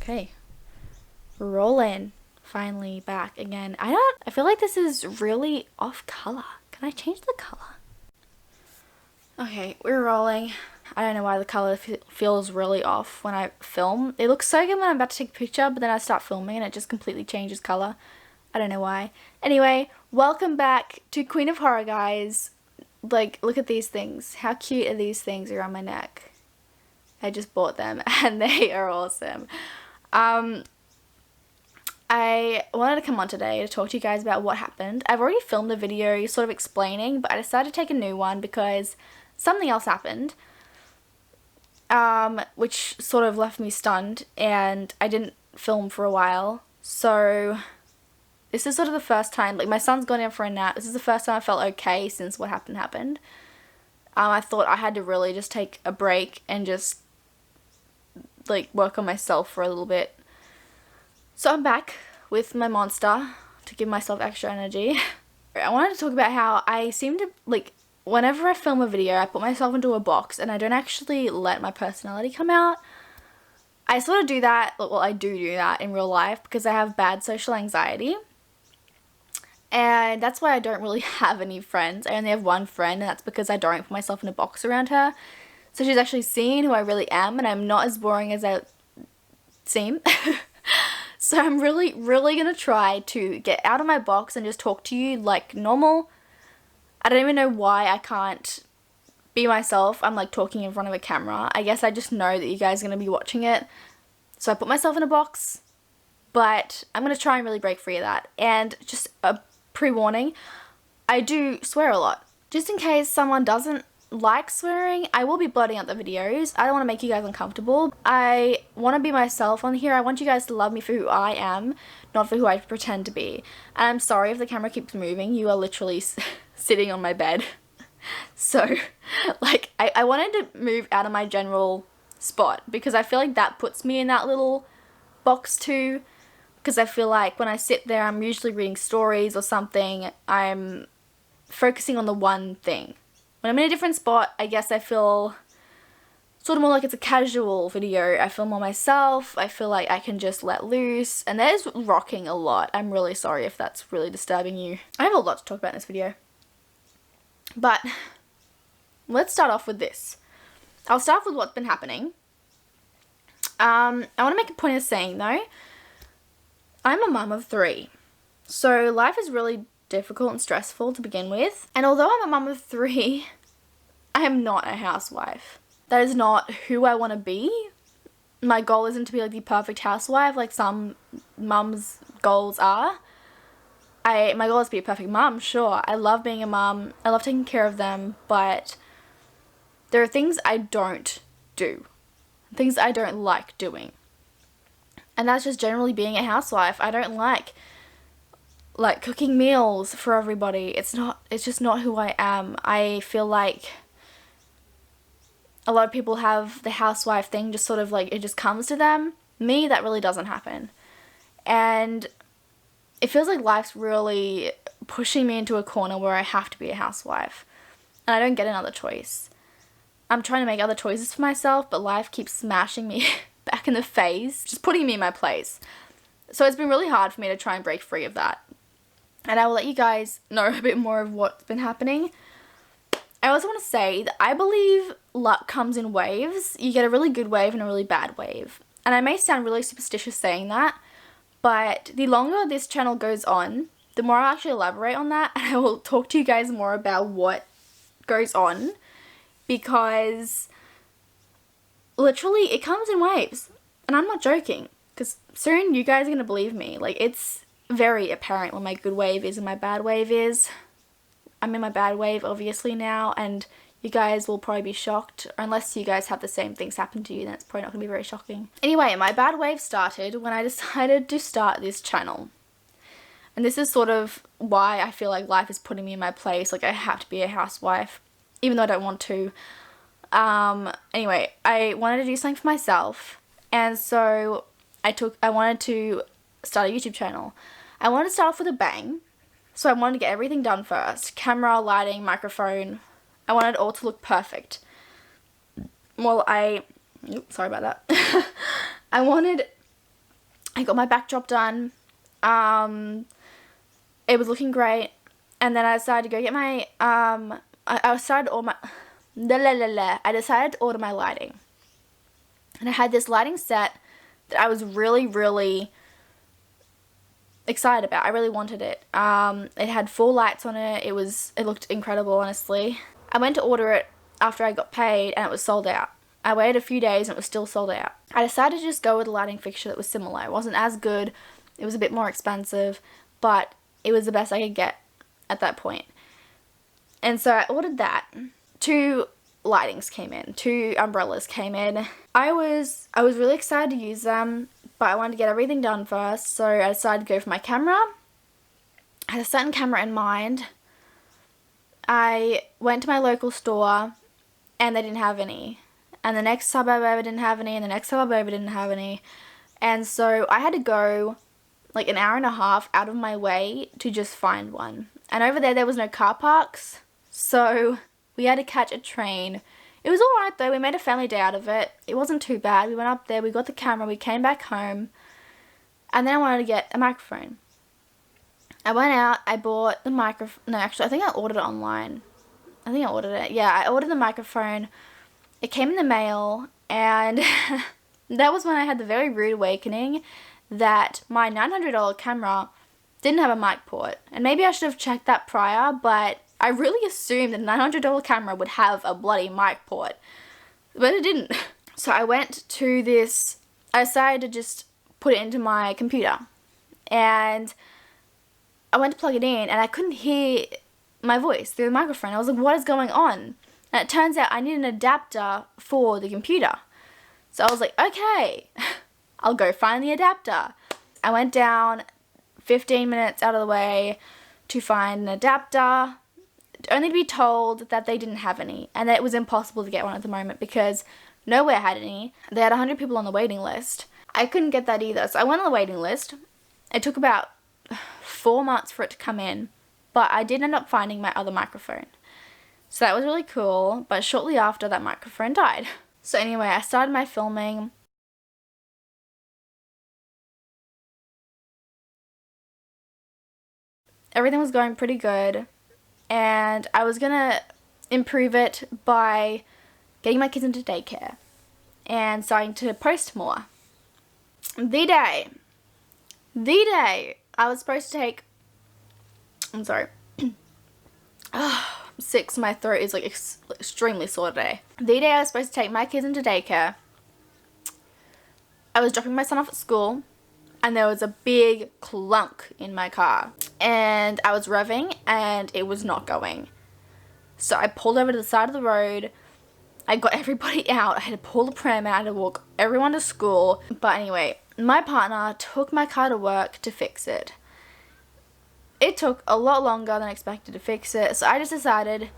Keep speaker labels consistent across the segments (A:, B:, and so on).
A: Okay. Rolling. Finally back again. I feel like this is really off color. Can I change the color? Okay, we're rolling. I don't know why the color feels really off when I film. It looks so good when I'm about to take a picture, but then I start filming and it just completely changes color. I don't know why. Anyway, welcome back to Queen of Horror, guys. Like, look at these things. How cute are these things around my neck? I just bought them and they are awesome. I wanted to come on today to talk to you guys about what happened. I've already filmed a video sort of explaining, but I decided to take a new one because something else happened, which sort of left me stunned, and I didn't film for a while. So this is sort of the first time, like, my son's gone in for a nap. This is the first time I felt okay since what happened. I thought I had to really just take a break and just, like, work on myself for a little bit. So I'm back with my monster to give myself extra energy. I wanted to talk about how I seem to, like, whenever I film a video, I put myself into a box and I don't actually let my personality come out. I sort of do that, well, I do that in real life because I have bad social anxiety. And that's why I don't really have any friends. I only have one friend, and that's because I don't put myself in a box around her. So she's actually seen who I really am, and I'm not as boring as I seem. So I'm really going to try to get out of my box and just talk to you like normal. I don't even know why I can't be myself. I'm like talking in front of a camera. I guess I just know that you guys are going to be watching it. So I put myself in a box, but I'm going to try and really break free of that. And just a pre-warning, I do swear a lot. Just in case someone doesn't like swearing, I will be blurting out the videos. I don't want to make you guys uncomfortable. I want to be myself on here. I want you guys to love me for who I am, not for who I pretend to be. And I'm sorry if the camera keeps moving. You are literally sitting on my bed. So, like, I wanted to move out of my general spot because I feel like that puts me in that little box too. Because I feel like when I sit there, I'm usually reading stories or something. I'm focusing on the one thing. When I'm in a different spot, I guess I feel sort of more like it's a casual video. I feel more myself. I feel like I can just let loose. And there's rocking a lot. I'm really sorry if that's really disturbing you. I have a lot to talk about in this video. But let's start off with this. I'll start with what's been happening. I want to make a point of saying, though, I'm a mum of 3. So life is really difficult and stressful to begin with. And although I'm a mum of 3, I am not a housewife. That is not who I want to be. My goal isn't to be like the perfect housewife like some mums' goals are. My goal is to be a perfect mum, sure. I love being a mum. I love taking care of them, but there are things I don't do. Things I don't like doing. And that's just generally being a housewife. I don't like cooking meals for everybody. It's just not who I am. I feel like a lot of people have the housewife thing just sort of like, it just comes to them. Me, that really doesn't happen. And it feels like life's really pushing me into a corner where I have to be a housewife. And I don't get another choice. I'm trying to make other choices for myself, but life keeps smashing me back in the face, just putting me in my place. So it's been really hard for me to try and break free of that. And I will let you guys know a bit more of what's been happening. I also want to say that I believe luck comes in waves. You get a really good wave and a really bad wave. And I may sound really superstitious saying that, but the longer this channel goes on, the more I'll actually elaborate on that, and I will talk to you guys more about what goes on, because literally it comes in waves. And I'm not joking, because soon you guys are going to believe me. Like, it's very apparent when my good wave is and my bad wave is. I'm in my bad wave obviously now, and you guys will probably be shocked, or unless you guys have the same things happen to you, then it's probably not going to be very shocking. Anyway, my bad wave started when I decided to start this channel. And this is sort of why I feel like life is putting me in my place. Like, I have to be a housewife, even though I don't want to. Anyway, I wanted to do something for myself, and so I wanted to start a YouTube channel. I wanted to start off with a bang, so I wanted to get everything done first. Camera, lighting, microphone. I wanted it all to look perfect. Well, sorry about that. I wanted I got my backdrop done. It was looking great. And then I decided to go get my, I decided to order my, I decided to order my lighting. And I had this lighting set that I was really, really excited about. I really wanted it. It had 4 lights on it. It looked incredible, honestly. I went to order it after I got paid and it was sold out. I waited a few days and it was still sold out. I decided to just go with a lighting fixture that was similar. It wasn't as good. It was a bit more expensive, but it was the best I could get at that point. And so I ordered that. 2 lightings came in. 2 umbrellas came in. I was really excited to use them, but I wanted to get everything done first, so I decided to go for my camera. I had a certain camera in mind. I went to my local store and they didn't have any. And the next suburb over didn't have any, and the next suburb over didn't have any. And so I had to go like an hour and a half out of my way to just find one. And over there was no car parks, so we had to catch a train. It was alright though, we made a family day out of it. It wasn't too bad. We went up there, we got the camera, we came back home, and then I wanted to get a microphone. I went out, I bought the microphone. No, actually, I think I ordered it online. I think I ordered it. Yeah, I ordered the microphone. It came in the mail, and that was when I had the very rude awakening that my $900 camera didn't have a mic port. And maybe I should have checked that prior, but I really assumed that a $900 camera would have a bloody mic port. But it didn't. So I went to this, I decided to just put it into my computer. And I went to plug it in, and I couldn't hear my voice through the microphone. I was like, what is going on? And it turns out I need an adapter for the computer. So I was like, okay, I'll go find the adapter. I went down 15 minutes out of the way to find an adapter, only to be told that they didn't have any and that it was impossible to get one at the moment because nowhere had any. They had 100 people on the waiting list. I couldn't get that either, so I went on the waiting list. It took about 4 months for it to come in, but I did end up finding my other microphone. So that was really cool, but shortly after, that microphone died. So anyway, I started my filming. Everything was going pretty good, and I was gonna improve it by getting my kids into daycare and starting to post more. The day I was supposed to take, I'm sorry, I'm sick, so my throat is like extremely sore today. The day I was supposed to take my kids into daycare, I was dropping my son off at school, and there was a big clunk in my car, and I was revving and it was not going. So I pulled over to the side of the road. I got everybody out. I had to pull the pram out, I had to walk everyone to school. But anyway, my partner took my car to work to fix it. It took a lot longer than I expected to fix it, so I just decided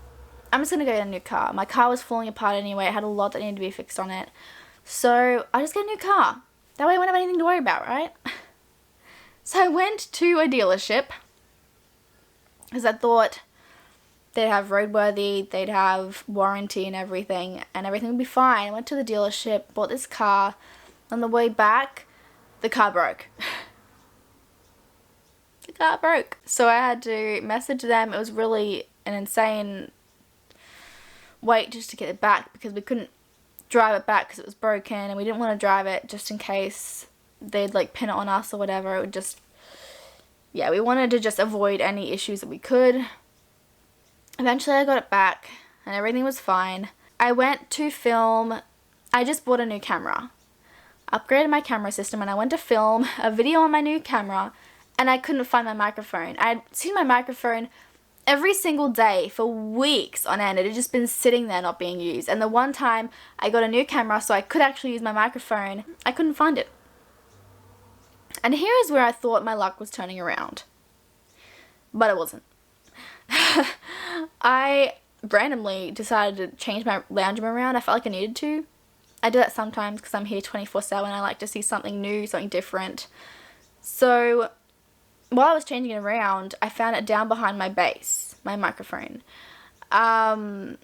A: I'm just gonna go get a new car. My car was falling apart anyway. It had a lot that needed to be fixed on it. So I just get a new car. That way I won't have anything to worry about, right? So I went to a dealership because I thought they'd have roadworthy, they'd have warranty and everything would be fine. I went to the dealership, bought this car. On the way back, the car broke. The car broke. So I had to message them. It was really an insane wait just to get it back because we couldn't drive it back because it was broken, and we didn't want to drive it just in case they'd like pin it on us or whatever. It would just, yeah, we wanted to just avoid any issues that we could. Eventually I got it back and everything was fine. I went to film. I just bought a new camera, upgraded my camera system, and I went to film a video on my new camera, and I couldn't find my microphone. I had seen my microphone every single day for weeks on end. It had just been sitting there not being used. And the one time I got a new camera so I could actually use my microphone, I couldn't find it. And here is where I thought my luck was turning around. But it wasn't. I randomly decided to change my lounge room around. I felt like I needed to. I do that sometimes because I'm here 24/7. I like to see something new, something different. So while I was changing it around, I found it down behind my base, my microphone. And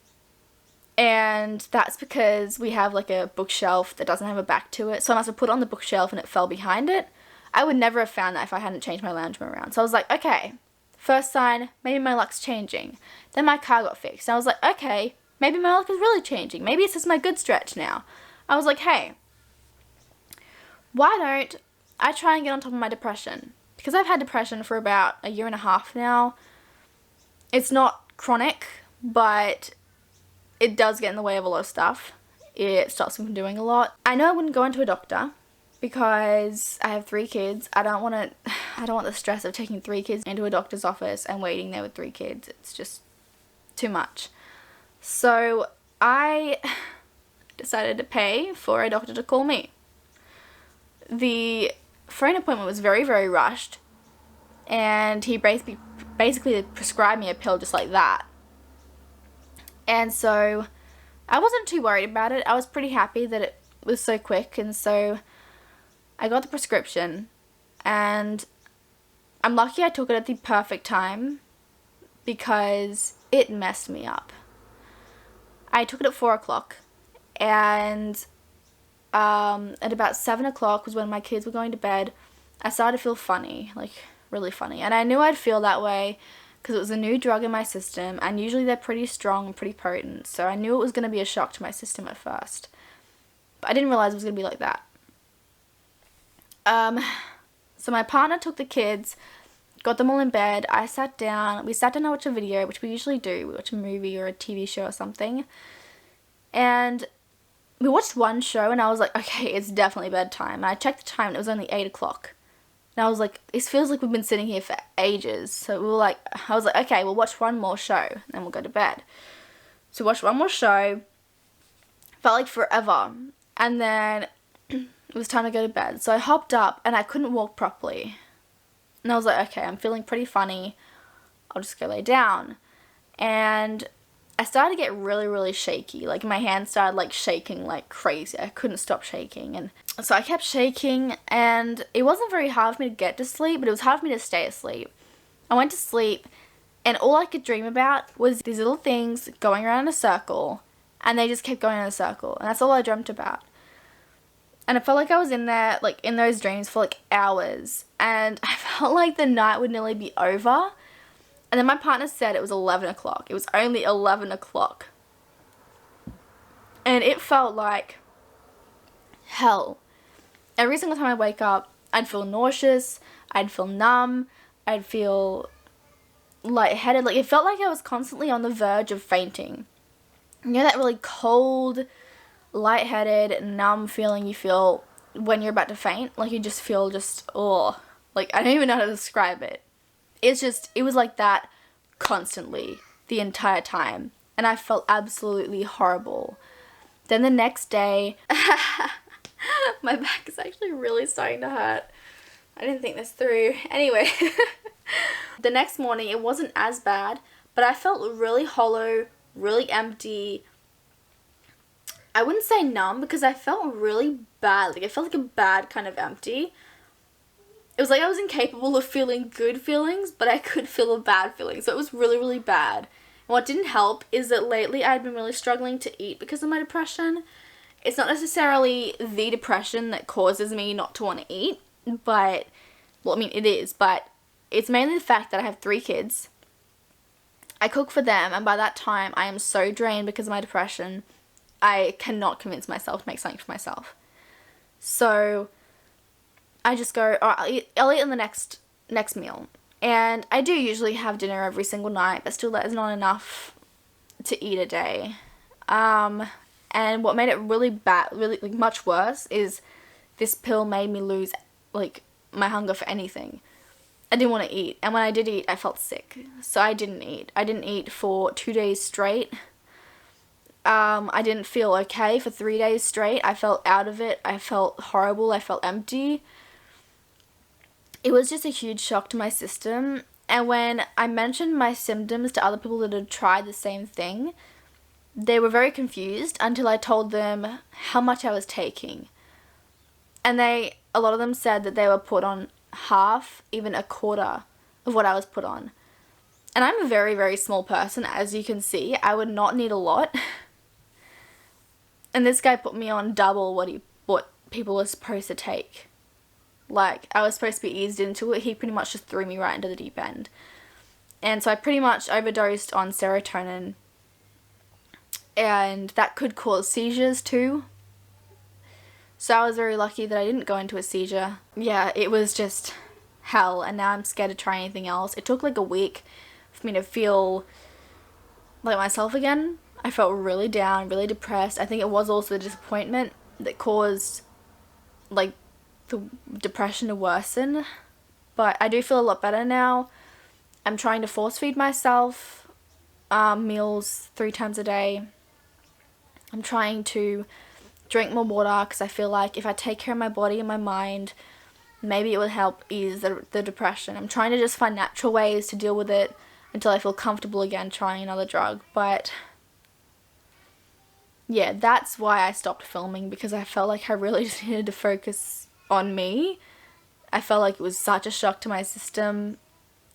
A: that's because we have like a bookshelf that doesn't have a back to it. So I must have put it on the bookshelf and it fell behind it. I would never have found that if I hadn't changed my lounge room around. So I was like, okay, first sign, maybe my luck's changing. Then my car got fixed. And I was like, okay, maybe my luck is really changing. Maybe it's just my good stretch now. I was like, hey, why don't I try and get on top of my depression? Because I've had depression for about a year and a half now. It's not chronic, but it does get in the way of a lot of stuff. It stops me from doing a lot. I know I wouldn't go into a doctor because I have 3 kids. I don't want the stress of taking 3 kids into a doctor's office and waiting there with 3 kids. It's just too much. So I decided to pay for a doctor to call me. The phone appointment was very, very rushed, and he basically prescribed me a pill just like that. And so I wasn't too worried about it. I was pretty happy that it was so quick, and so I got the prescription, and I'm lucky I took it at the perfect time because it messed me up. I took it at 4 o'clock, and at about 7 o'clock was when my kids were going to bed. I started to feel funny, like really funny, and I knew I'd feel that way because it was a new drug in my system, and usually they're pretty strong and pretty potent, so I knew it was going to be a shock to my system at first, but I didn't realize it was going to be like that. So my partner took the kids, got them all in bed. We sat down to watch a video, which we usually do. We watch a movie or a TV show or something, and we watched one show, and I was like, okay, it's definitely bedtime. And I checked the time, and it was only 8 o'clock. And I was like, this feels like we've been sitting here for ages. So I was like, okay, we'll watch one more show, and then we'll go to bed. So we watched one more show. Felt like forever. And then it was time to go to bed. So I hopped up, and I couldn't walk properly. And I was like, okay, I'm feeling pretty funny. I'll just go lay down. And I started to get really, really shaky. Like, my hands started, like, shaking like crazy. I couldn't stop shaking. And so I kept shaking, and it wasn't very hard for me to get to sleep, but it was hard for me to stay asleep. I went to sleep, and all I could dream about was these little things going around in a circle, and they just kept going in a circle. And that's all I dreamt about. And I felt like I was in there, like, in those dreams for, like, hours. And I felt like the night would nearly be over. And then my partner said it was 11 o'clock. It was only 11 o'clock. And it felt like hell. Every single time I wake up, I'd feel nauseous, I'd feel numb, I'd feel lightheaded. Like, it felt like I was constantly on the verge of fainting. You know that really cold, lightheaded, numb feeling you feel when you're about to faint? Like, you just feel oh. Like, I don't even know how to describe it. It was like that constantly, the entire time. And I felt absolutely horrible. Then the next day, my back is actually really starting to hurt. I didn't think this through. Anyway, the next morning, it wasn't as bad, but I felt really hollow, really empty. I wouldn't say numb because I felt really bad. Like, I felt like a bad kind of empty. It was like I was incapable of feeling good feelings, but I could feel a bad feeling. So it was really, really bad. And what didn't help is that lately I'd been really struggling to eat because of my depression. It's not necessarily the depression that causes me not to want to eat, but, well, I mean, it is, but it's mainly the fact that I have 3 kids. I cook for them, and by that time, I am so drained because of my depression, I cannot convince myself to make something for myself. So I just go, oh, I'll eat on the next meal. And I do usually have dinner every single night, but still that is not enough to eat a day. And what made it really bad, really, like, much worse is this pill made me lose, like, my hunger for anything. I didn't want to eat. And when I did eat, I felt sick. So I didn't eat. I didn't eat for 2 days straight. I didn't feel okay for 3 days straight. I felt out of it. I felt horrible. I felt empty. It was just a huge shock to my system. And when I mentioned my symptoms to other people that had tried the same thing, they were very confused until I told them how much I was taking. And a lot of them said that they were put on half, even a quarter of what I was put on. And I'm a very, very small person, as you can see. I would not need a lot. And this guy put me on double what people are supposed to take. Like, I was supposed to be eased into it. He pretty much just threw me right into the deep end. And so I pretty much overdosed on serotonin. And that could cause seizures too. So I was very lucky that I didn't go into a seizure. Yeah, it was just hell, and now I'm scared to try anything else. It took like a week for me to feel like myself again. I felt really down, really depressed. I think it was also the disappointment that caused like the depression to worsen. But I do feel a lot better now. I'm trying to force feed myself meals 3 times a day. I'm trying to drink more water because I feel like if I take care of my body and my mind, maybe it would help ease the depression. I'm trying to just find natural ways to deal with it until I feel comfortable again trying another drug. But yeah, that's why I stopped filming, because I felt like I really just needed to focus on me. I felt like it was such a shock to my system,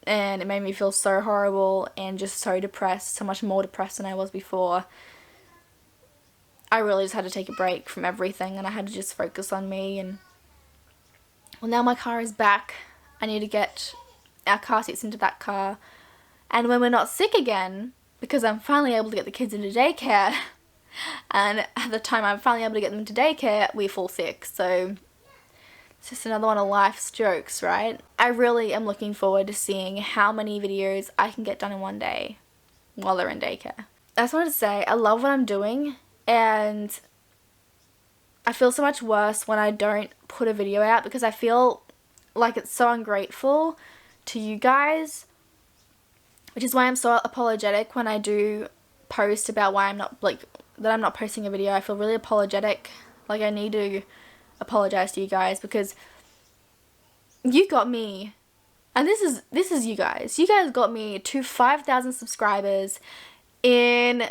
A: and it made me feel so horrible and just so depressed, so much more depressed than I was before. I really just had to take a break from everything, and I had to just focus on me. And well, now my car is back. I need to get our car seats into that car, and when we're not sick again, because I'm finally able to get the kids into daycare, and at the time I'm finally able to get them into daycare, we fall sick. So it's just another one of life's jokes, right? I really am looking forward to seeing how many videos I can get done in one day while they're in daycare. I just wanted to say, I love what I'm doing, and I feel so much worse when I don't put a video out, because I feel like it's so ungrateful to you guys, which is why I'm so apologetic when I do post about why I'm not, like, that I'm not posting a video. I feel really apologetic, like I need to apologize to you guys, because you got me, and this is you guys got me to 5,000 subscribers in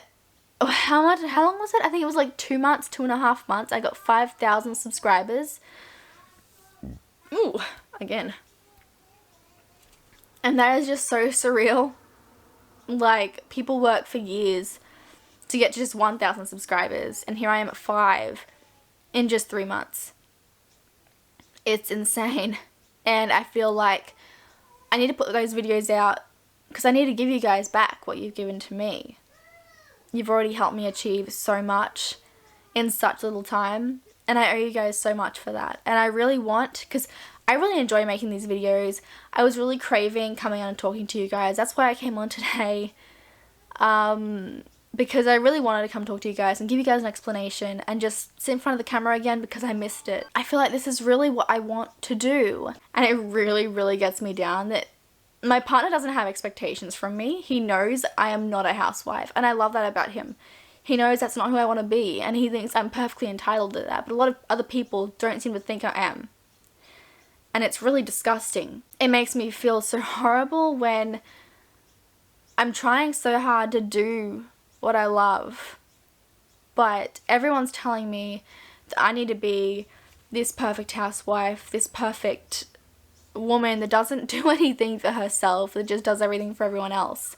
A: how long was it? I think it was like 2 months, 2.5 months. I got 5,000 subscribers. Ooh, again. And that is just so surreal. Like, people work for years to get to just 1,000 subscribers, and here I am at 5 in just 3 months. It's insane. And I feel like I need to put those videos out because I need to give you guys back what you've given to me. You've already helped me achieve so much in such little time, and I owe you guys so much for that. And I really want, because I really enjoy making these videos. I was really craving coming on and talking to you guys. That's why I came on today, because I really wanted to come talk to you guys and give you guys an explanation and just sit in front of the camera again, because I missed it. I feel like this is really what I want to do, and it really, really gets me down that my partner doesn't have expectations from me. He knows I am not a housewife, and I love that about him. He knows that's not who I want to be, and he thinks I'm perfectly entitled to that, but a lot of other people don't seem to think I am. And it's really disgusting. It makes me feel so horrible when I'm trying so hard to do what I love, but everyone's telling me that I need to be this perfect housewife, this perfect woman that doesn't do anything for herself, that just does everything for everyone else.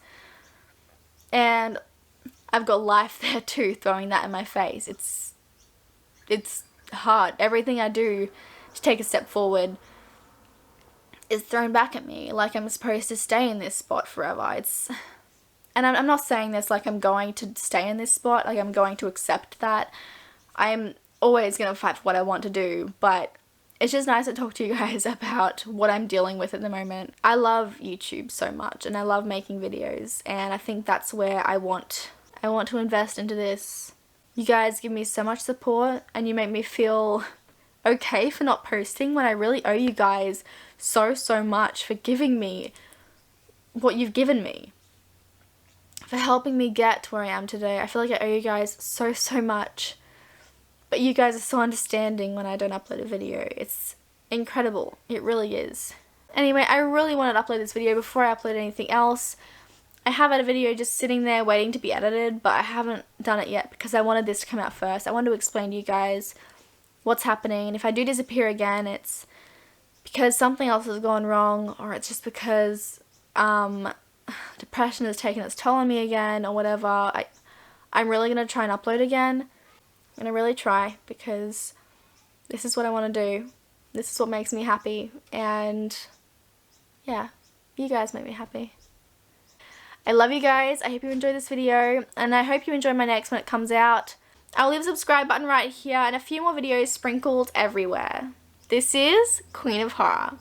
A: And I've got life there too, throwing that in my face. It's hard. Everything I do to take a step forward is thrown back at me, like I'm supposed to stay in this spot forever. And I'm not saying this like I'm going to stay in this spot, like I'm going to accept that. I'm always going to fight for what I want to do, but it's just nice to talk to you guys about what I'm dealing with at the moment. I love YouTube so much, and I love making videos, and I think that's where I want to invest into this. You guys give me so much support, and you make me feel okay for not posting when I really owe you guys so much for giving me what you've given me, for helping me get to where I am today. I feel like I owe you guys so much. But you guys are so understanding when I don't upload a video. It's incredible. It really is. Anyway, I really wanted to upload this video before I upload anything else. I have had a video just sitting there waiting to be edited, but I haven't done it yet because I wanted this to come out first. I wanted to explain to you guys what's happening, and if I do disappear again, it's because something else has gone wrong, or it's just because depression has taken its toll on me again, or whatever. I'm really going to try and upload again. I'm going to really try, because this is what I want to do. This is what makes me happy, and yeah, you guys make me happy. I love you guys. I hope you enjoyed this video, and I hope you enjoy my next when it comes out. I'll leave a subscribe button right here and a few more videos sprinkled everywhere. This is Queen of Horror.